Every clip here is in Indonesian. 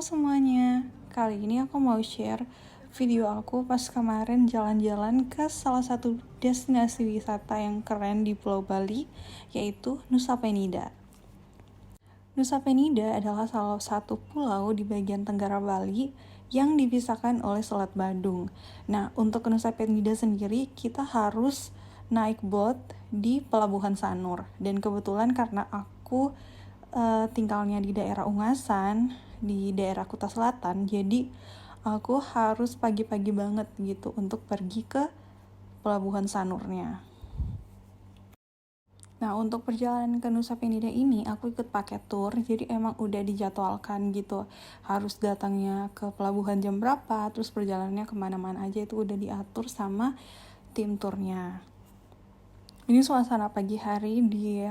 semuanya, kali ini aku mau share video aku pas kemarin jalan-jalan ke salah satu destinasi wisata yang keren di Pulau Bali, yaitu Nusa Penida. Nusa Penida adalah salah satu pulau di bagian tenggara Bali yang dipisahkan oleh Selat Badung. Nah, untuk ke Nusa Penida sendiri kita harus naik boat di Pelabuhan Sanur. Dan kebetulan karena aku tinggalnya di daerah Ungasan, di daerah Kuta Selatan, jadi aku harus pagi-pagi banget gitu untuk pergi ke Pelabuhan Sanurnya. Nah, untuk perjalanan ke Nusa Penida ini aku ikut paket tour, jadi emang udah dijadwalkan gitu, harus datangnya ke pelabuhan jam berapa, terus perjalanannya kemana-mana aja itu udah diatur sama tim turnya. Ini suasana pagi hari di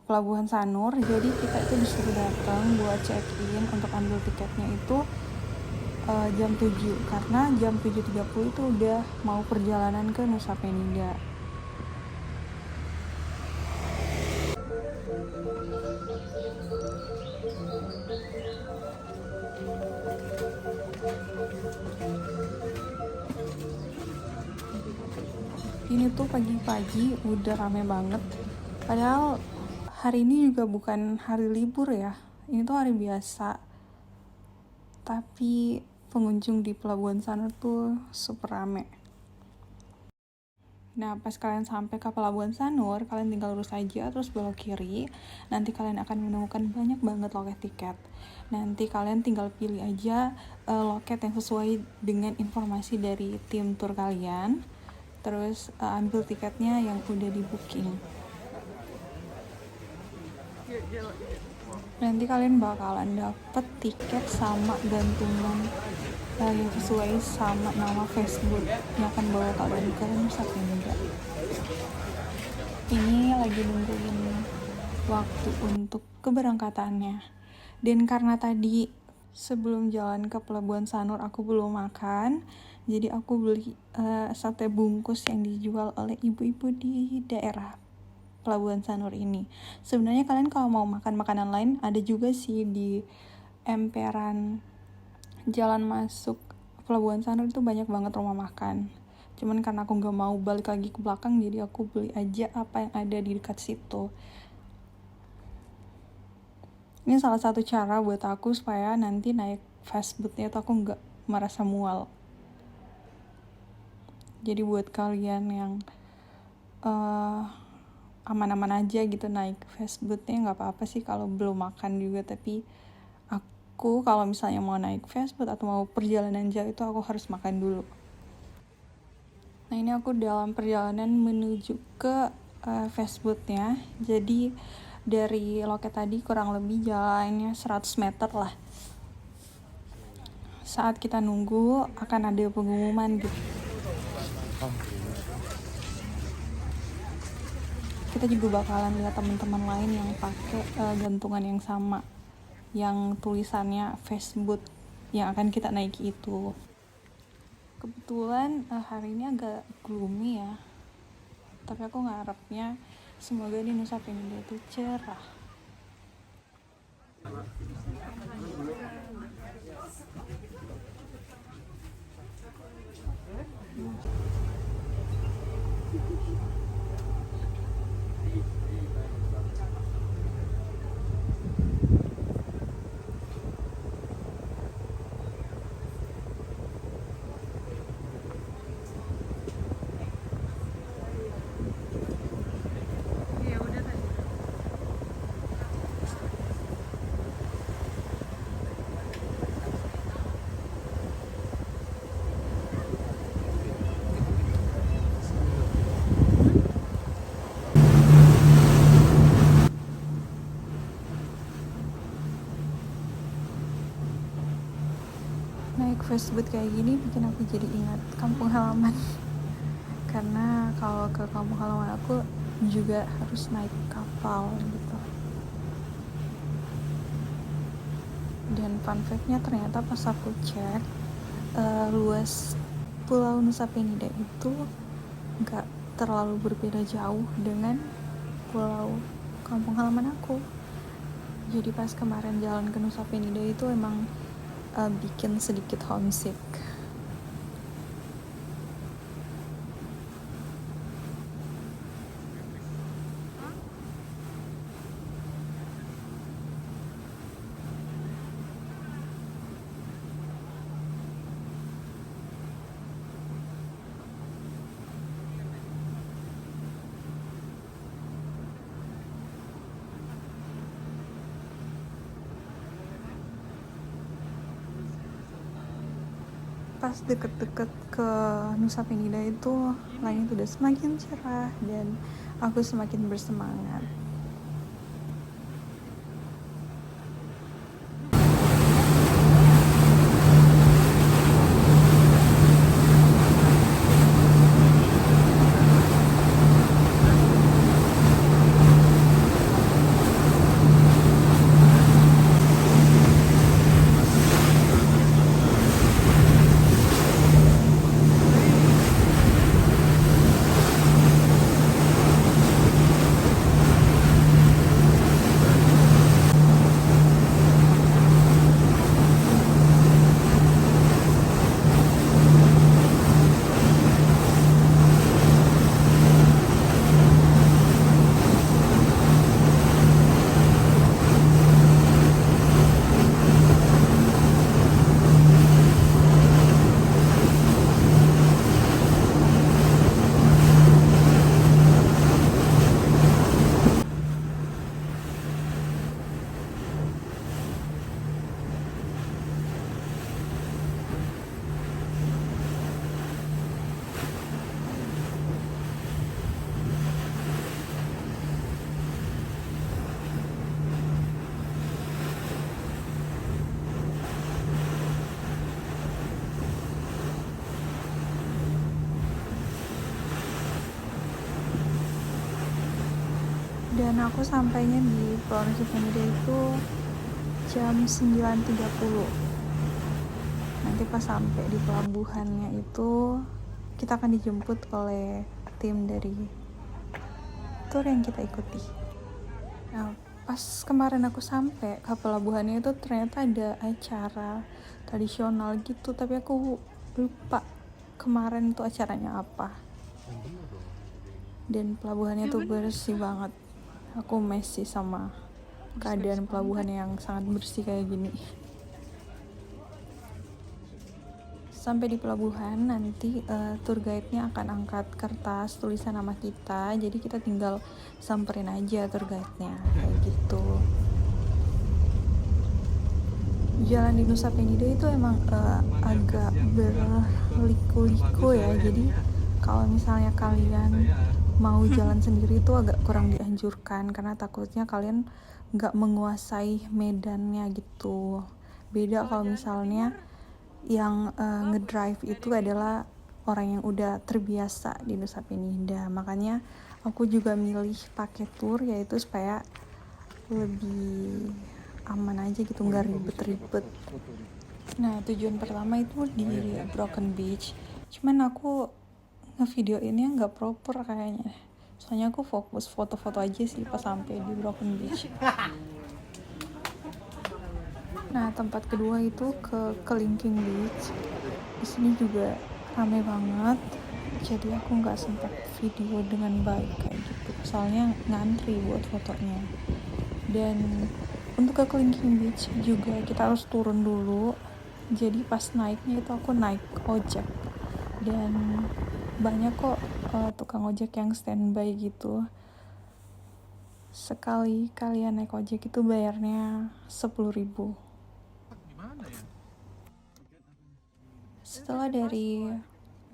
Pelabuhan Sanur, jadi kita itu disuruh datang buat check-in untuk ambil tiketnya itu jam 7, karena jam 7.30 itu udah mau perjalanan ke Nusa Penida. Ini tuh pagi-pagi udah rame banget, padahal hari ini juga bukan hari libur ya, ini tuh hari biasa, tapi pengunjung di Pelabuhan Sanur tuh super rame. Nah, pas kalian sampai ke Pelabuhan Sanur, kalian tinggal lurus aja terus belok kiri. Nanti kalian akan menemukan banyak banget loket tiket. Nanti kalian tinggal pilih aja loket yang sesuai dengan informasi dari tim tour kalian. Terus ambil tiketnya yang udah di booking. Nanti kalian bakalan dapet tiket sama gantungan yang sesuai sama nama Facebook yang akan bawa kalian ke Nusa Penida. Ini lagi nungguin waktu untuk keberangkatannya. Dan karena tadi sebelum jalan ke Pelabuhan Sanur aku belum makan, jadi aku beli sate bungkus yang dijual oleh ibu-ibu di daerah Pelabuhan Sanur ini. Sebenarnya kalian kalau mau makan makanan lain ada juga sih di emperan jalan masuk Pelabuhan Sanur, itu banyak banget rumah makan. Cuman karena aku gak mau balik lagi ke belakang, jadi aku beli aja apa yang ada di dekat situ. Ini salah satu cara buat aku supaya nanti naik fastboatnya tuh aku gak merasa mual. Jadi buat kalian yang aman-aman aja gitu naik fastboatnya, gak apa-apa sih kalau belum makan juga. Tapi aku kalau misalnya mau naik fastboat atau mau perjalanan jauh itu aku harus makan dulu. Nah, ini aku dalam perjalanan menuju ke fastboatnya. Jadi dari loket tadi kurang lebih jalannya 100 meter lah. Saat kita nunggu akan ada pengumuman gitu. Kita juga bakalan lihat teman-teman lain yang pakai gantungan yang sama, yang tulisannya fastboat yang akan kita naiki itu. Kebetulan hari ini agak gloomy ya, tapi aku ngarepnya semoga di Nusa Penida itu cerah. Naik fastboat kayak gini bikin aku jadi ingat kampung halaman. Karena kalau ke kampung halaman aku juga harus naik kapal gitu. Dan fun fact-nya ternyata pas aku cek luas Pulau Nusa Penida itu gak terlalu berbeda jauh dengan pulau kampung halaman aku. Jadi pas kemarin jalan ke Nusa Penida itu emang bikin sedikit homesick. Pas deket-deket ke Nusa Penida itu langit udah semakin cerah dan aku semakin bersemangat. Dan aku sampainya di Pulau Nusa Penida itu jam 9.30. Nanti pas sampai di pelabuhannya itu kita akan dijemput oleh tim dari tour yang kita ikuti. Nah, pas kemarin aku sampai ke pelabuhannya itu ternyata ada acara tradisional gitu, tapi aku lupa kemarin itu acaranya apa. Dan pelabuhannya tuh bersih banget. Aku amazed sama keadaan pelabuhan yang sangat bersih kayak gini. Sampai di pelabuhan nanti tour guide-nya akan angkat kertas tulisan nama kita, jadi kita tinggal samperin aja tour guide-nya kayak gitu. Jalan di Nusa Penida itu emang agak berliku-liku ya, jadi kalau misalnya kalian mau jalan sendiri itu agak kurang dianjurkan karena takutnya kalian nggak menguasai medannya gitu. Beda kalau misalnya yang ngedrive itu adalah orang yang udah terbiasa di Nusa Penida. Makanya aku juga milih pakai tour, yaitu supaya lebih aman aja gitu, nggak ribet-ribet. Nah, tujuan pertama itu di Broken Beach, cuman aku ngevideoinnya nggak proper kayaknya, soalnya aku fokus foto-foto aja sih pas sampai di Broken Beach. Nah, tempat kedua itu ke Kelingking Beach. Di sini juga ramai banget, jadi aku nggak sempat video dengan baik kayak gitu, soalnya ngantri buat fotonya. Dan untuk ke Kelingking Beach juga kita harus turun dulu, jadi pas naiknya itu aku naik ojek, dan banyak kok tukang ojek yang standby gitu. Sekali kalian naik ojek itu bayarnya 10.000. Setelah dari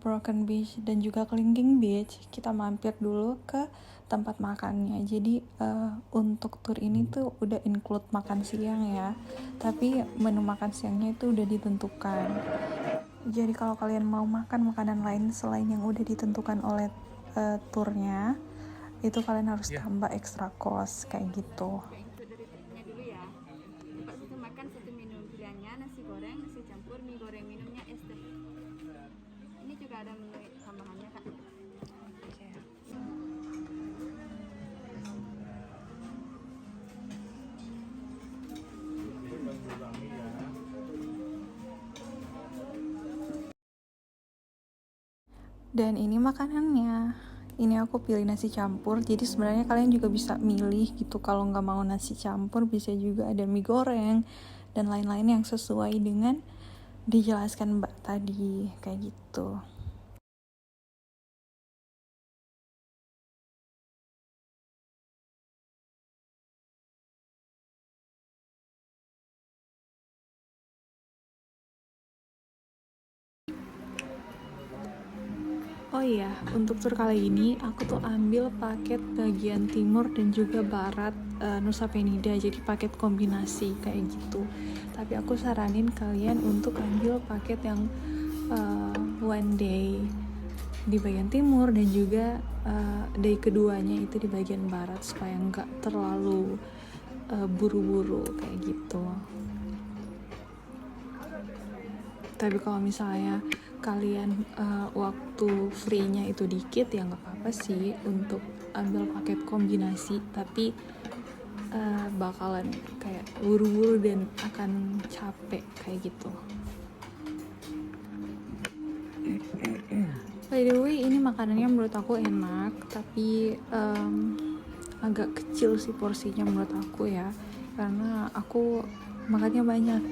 Broken Beach dan juga Kelingking Beach, kita mampir dulu ke tempat makannya. Jadi untuk tour ini tuh udah include makan siang ya, tapi menu makan siangnya itu udah ditentukan. Jadi kalau kalian mau makan makanan lain selain yang udah ditentukan oleh turnya, itu kalian harus tambah extra cost kayak gitu. Makan satu menu pilihannya, nasi goreng, nasi campur, mie goreng, minumnya es teh. Ini juga ada menu tambahannya kak. Dan ini makanannya. Ini aku pilih nasi campur. Jadi sebenarnya kalian juga bisa milih gitu. Kalau nggak mau nasi campur bisa juga ada mie goreng dan lain-lain yang sesuai dengan dijelaskan Mbak tadi kayak gitu. Oh iya, untuk tur kali ini aku tuh ambil paket bagian timur dan juga barat Nusa Penida, jadi paket kombinasi kayak gitu. Tapi aku saranin kalian untuk ambil paket yang one day di bagian timur dan juga day keduanya itu di bagian barat supaya nggak terlalu buru-buru kayak gitu. Tapi kalau misalnya kalian waktu free-nya itu dikit ya nggak apa-apa sih untuk ambil paket kombinasi, tapi bakalan kayak buru-buru dan akan capek kayak gitu. By the way, ini makanannya menurut aku enak, tapi agak kecil sih porsinya menurut aku ya, karena aku makannya banyak.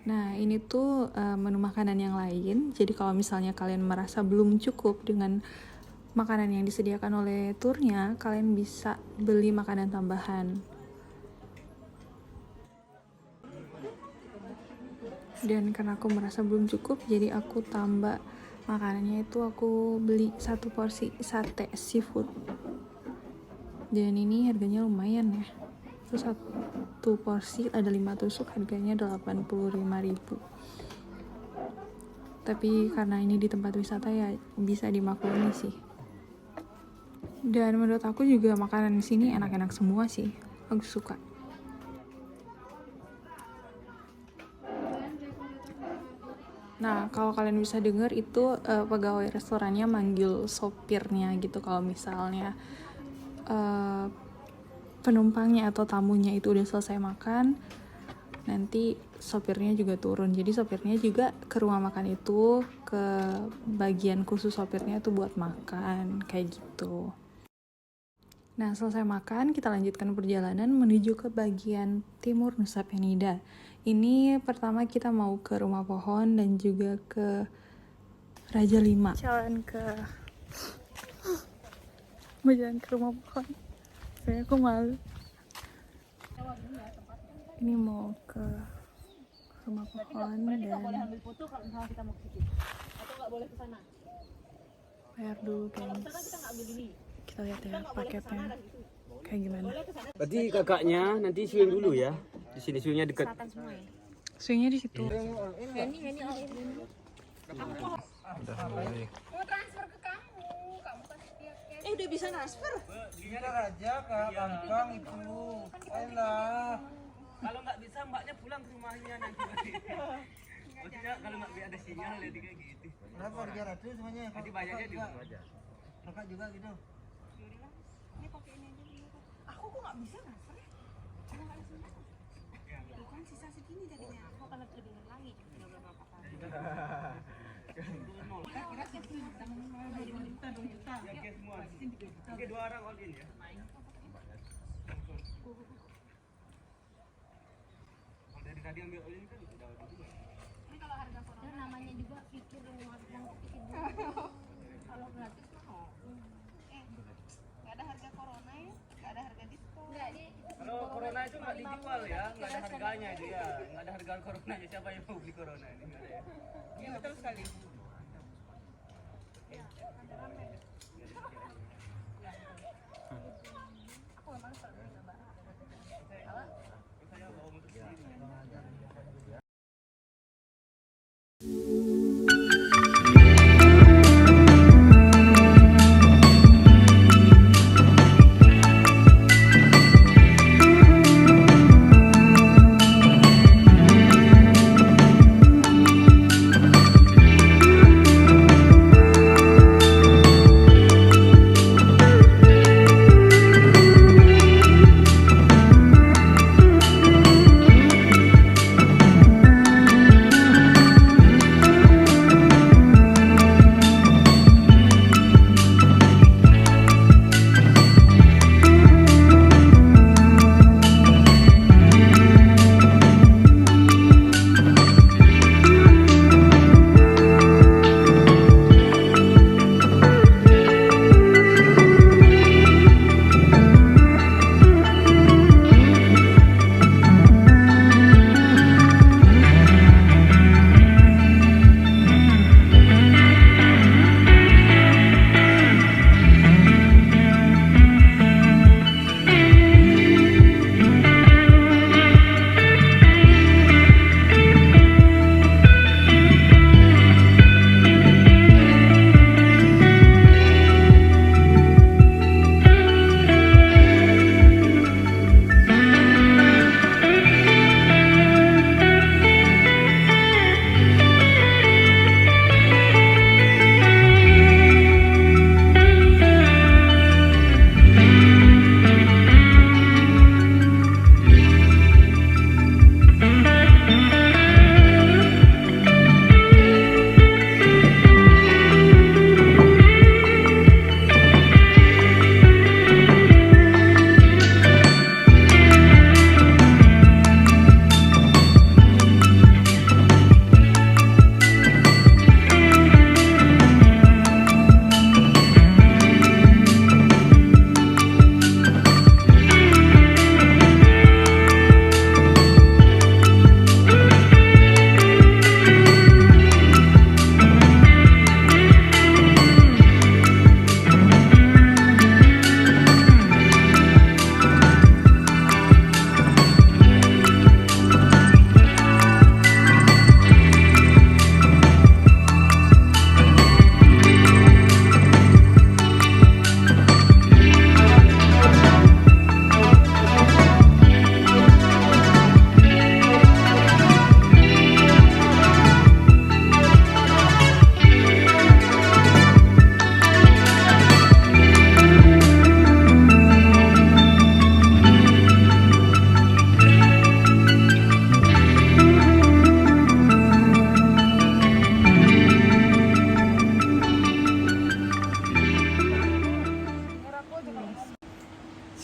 Nah, ini tuh menu makanan yang lain. Jadi kalau misalnya kalian merasa belum cukup dengan makanan yang disediakan oleh turnya, kalian bisa beli makanan tambahan. Dan karena aku merasa belum cukup, jadi aku tambah makanannya itu aku beli 1 porsi sate seafood. Dan ini harganya lumayan ya. Terus 1 porsi ada 5 tusuk, harganya 85.000. Tapi karena ini di tempat wisata ya bisa dimaklumi sih. Dan menurut aku juga makanan di sini enak-enak semua sih. Aku suka. Nah, kalau kalian bisa dengar itu pegawai restorannya manggil sopirnya gitu kalau misalnya penumpangnya atau tamunya itu udah selesai makan, nanti sopirnya juga turun. Jadi sopirnya juga ke rumah makan itu, ke bagian khusus sopirnya itu buat makan kayak gitu. Nah, selesai makan, kita lanjutkan perjalanan menuju ke bagian timur Nusa Penida. Ini pertama kita mau ke Rumah Pohon dan juga ke Raja Lima. Jalan ke Rumah Pohon. Saya aku malu. Ini mau ke Rumah Pohon dan bayar dulu guys. Kita lihat ya paketnya kayak gimana. Berarti kakaknya nanti swing dulu ya. Di sini swingnya dekat. Swingnya di situ. Udah bisa transfer. Biar aja kak, gampang itu. Ayolah. Kalau nggak bisa mbaknya pulang ke rumahnya nanti. Oh tidak, kalau nggak ada sinyal ya kayak gitu. Berapa 300 semuanya? Nanti bayarnya di rumah aja. Kakak juga gitu. Ini pakai ini aja dulu. Aku kok nggak bisa transfer ya? Karena nggak ada sinyal. Bukan sisa segini tadinya. Aku akan lebih dengar lagi. Udah berapa kali. Oke, 2 orang all in ya. Kalau dari tadi ambil all in kan udah juga. Namanya juga pikir yang pikir dulu. Kalau gratis mah Nggak ada harga corona ya, nggak ada harga diskon. Kalau corona itu nggak dijual ya, nggak ada harganya itu ya, nggak ada harga corona. Siapa yang mau beli corona ini? Nggak ada ya. Iya betul sekali. Saya bawa motor sendiri.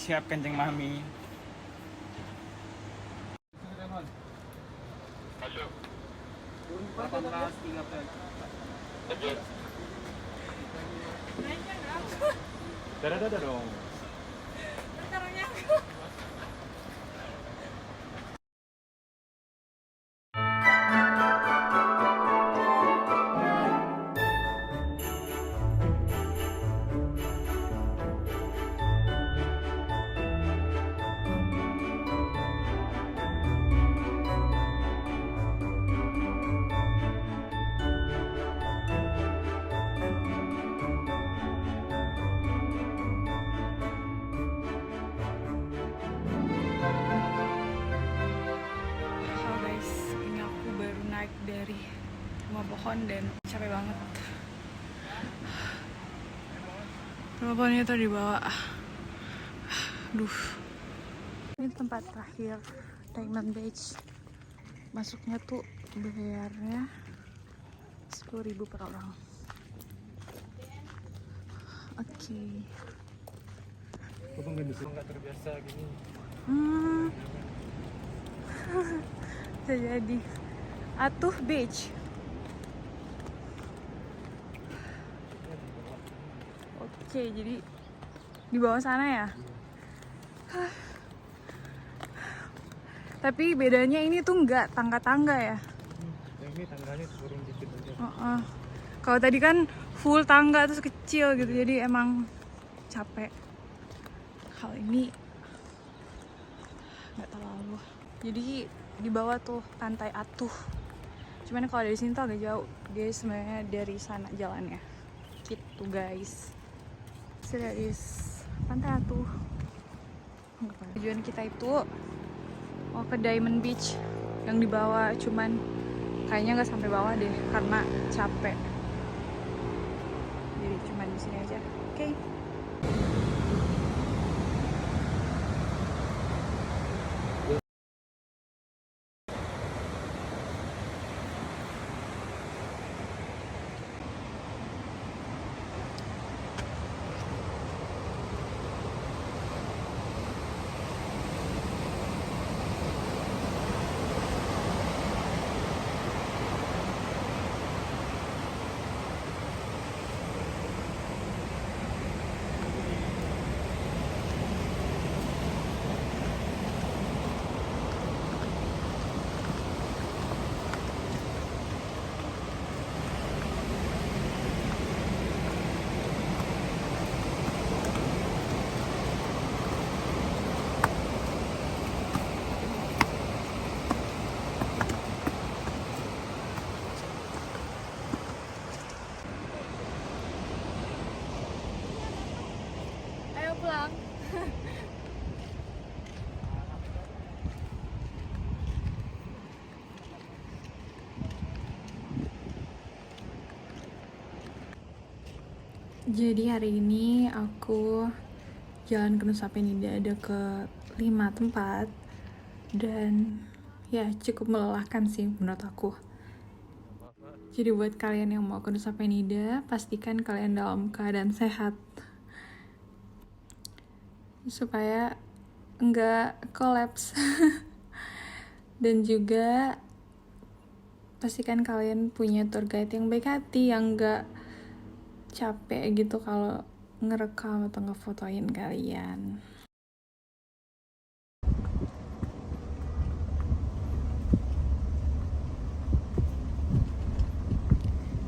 Siap kencing mami. Dadah dong. Halo guys, ini aku baru naik dari rumah pohon dan capek banget. Rumah pohonnya tuh di bawah. Duh. Ini tempat terakhir Diamond Beach. Masuknya tuh bayarnya 10.000 per orang. Oke. Kok nggak terbiasa gini? Bisa jadi. Atuh Beach. Oke, jadi di bawah sana ya. Tapi bedanya ini tuh nggak tangga-tangga ya. Yang ini tangganya turun dikit aja. Kalau tadi kan full tangga terus kecil gitu, jadi emang capek. Hal ini nggak terlalu. Jadi di bawah tuh pantai Atuh. Cuman kalau dari sini tuh agak jauh. Dia sebenarnya dari sana jalannya. Gitu guys. So that is pantai Atuh. Tujuan kita itu mau ke Diamond Beach yang di bawah, cuman kayaknya nggak sampai bawah deh karena capek. Jadi cuman di sini aja. Oke. Ayo pulang. Jadi hari ini aku jalan ke Nusa Penida, ada ke 5 tempat dan ya cukup melelahkan sih menurut aku. Jadi buat kalian yang mau ke Nusa Penida, pastikan kalian dalam keadaan sehat supaya enggak kolaps. Dan juga pastikan kalian punya tour guide yang baik hati, yang enggak capek gitu kalau ngerekam atau ngefotoin kalian.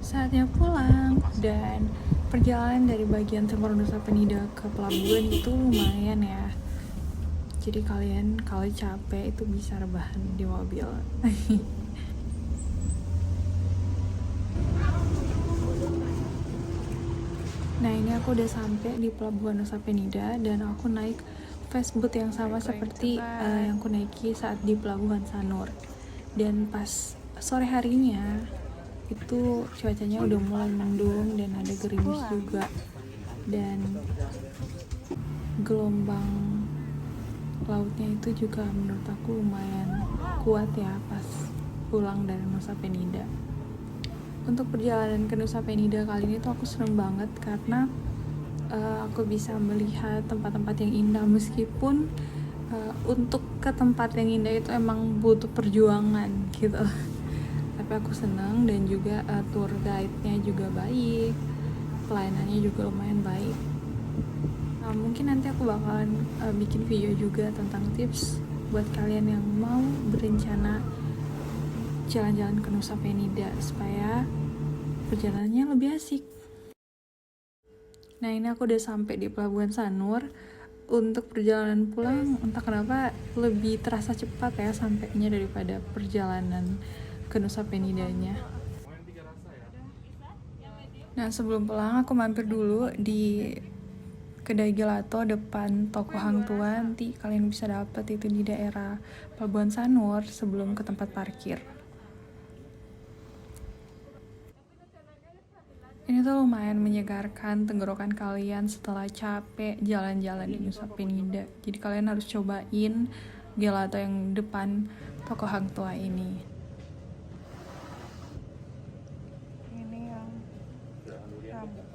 Saatnya pulang, dan perjalanan dari bagian timur Nusa Penida ke pelabuhan itu lumayan ya. Jadi kalian kalau capek itu bisa rebahan di mobil. Nah, ini aku udah sampai di pelabuhan Nusa Penida dan aku naik fastboat yang sama seperti yang aku naiki saat di pelabuhan Sanur. Dan pas sore harinya itu cuacanya udah mulai mendung dan ada gerimis juga, dan gelombang lautnya itu juga menurut aku lumayan kuat ya pas pulang dari Nusa Penida. Untuk perjalanan ke Nusa Penida kali ini tuh aku seneng banget karena aku bisa melihat tempat-tempat yang indah, meskipun untuk ke tempat yang indah itu emang butuh perjuangan gitu. Tapi aku seneng, dan juga tour guide-nya juga baik, pelayanannya juga lumayan baik. Mungkin nanti aku bakalan bikin video juga tentang tips buat kalian yang mau berencana jalan-jalan ke Nusa Penida supaya perjalanannya lebih asik. Nah, ini aku udah sampai di Pelabuhan Sanur. Untuk perjalanan pulang entah kenapa lebih terasa cepat ya sampainya daripada perjalanan ke Nusa Penidanya. Nah, sebelum pulang aku mampir dulu di kedai gelato depan toko Hang Tuah. Nanti kalian bisa dapat itu di daerah Pelabuhan Sanur sebelum ke tempat parkir. Ini tuh lumayan menyegarkan tenggorokan kalian setelah capek jalan-jalan di Nusa Penida. Jadi kalian harus cobain gelato yang depan toko Hang Tuah ini. Ini yang rambut.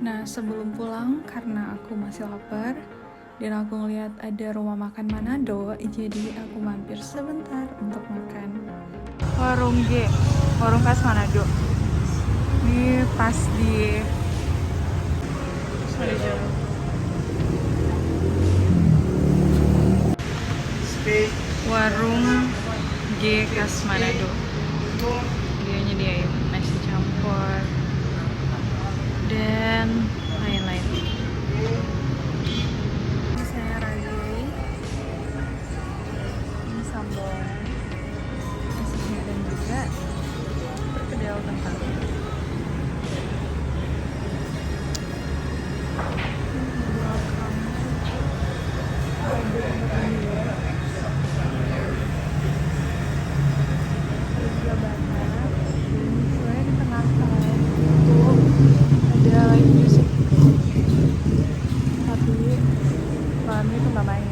Nah, sebelum pulang, karena aku masih lapar dan aku ngeliat ada rumah makan Manado, jadi aku mampir sebentar untuk makan. Warung G, warung khas Manado. Ini pas di warung G khas Manado. Dia nyediain nasi campur dan lain-lain. Ini saya ragei, ini sambal nasinya dan juga perkedel kentang. Ada live music, tapi malamnya itu nggak main.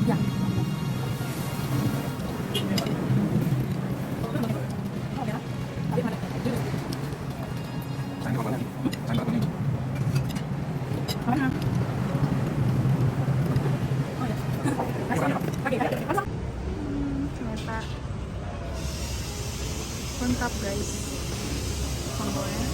Ya. Ternyata lengkap guys sambalnya.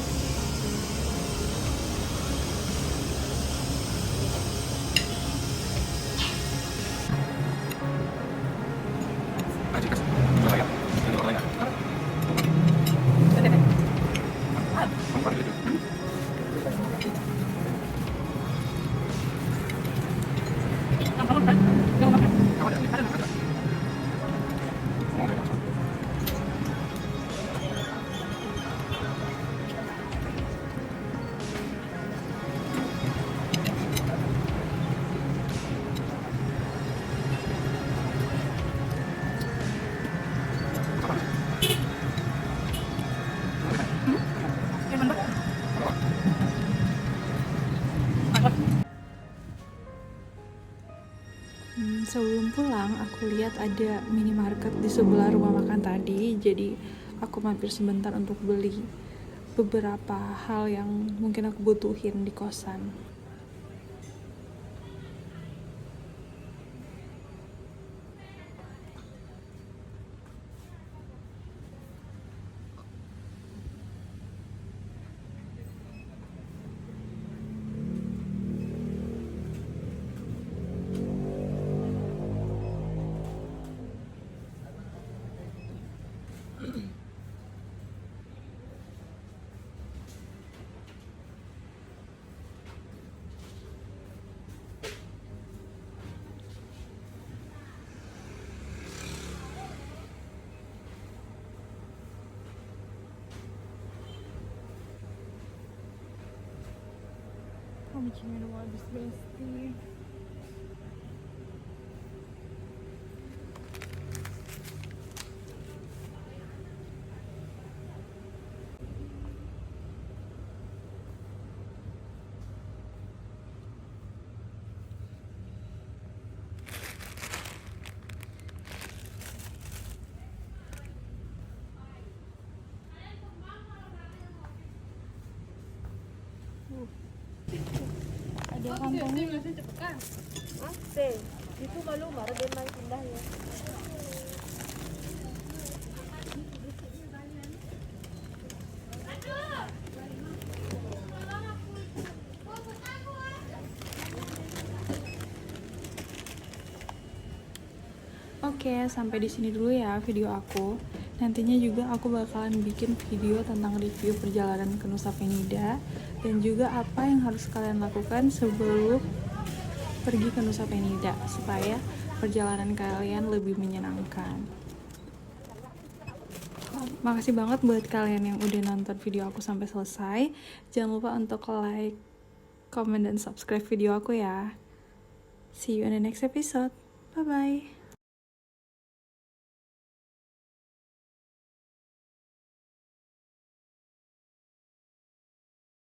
Sebelum pulang, aku lihat ada minimarket di sebelah rumah makan tadi, jadi aku mampir sebentar untuk beli beberapa hal yang mungkin aku butuhin di kosan. Kamu habis besti. Ada kantongnya. Itu malu baru dia main pindah ya. Oke, sampai di sini dulu ya video aku. Nantinya juga aku bakalan bikin video tentang review perjalanan ke Nusa Penida dan juga apa yang harus kalian lakukan sebelum pergi ke Nusa Penida supaya perjalanan kalian lebih menyenangkan. Makasih banget buat kalian yang udah nonton video aku sampai selesai. Jangan lupa untuk like, comment, dan subscribe video aku ya. See you in the next episode. Bye-bye.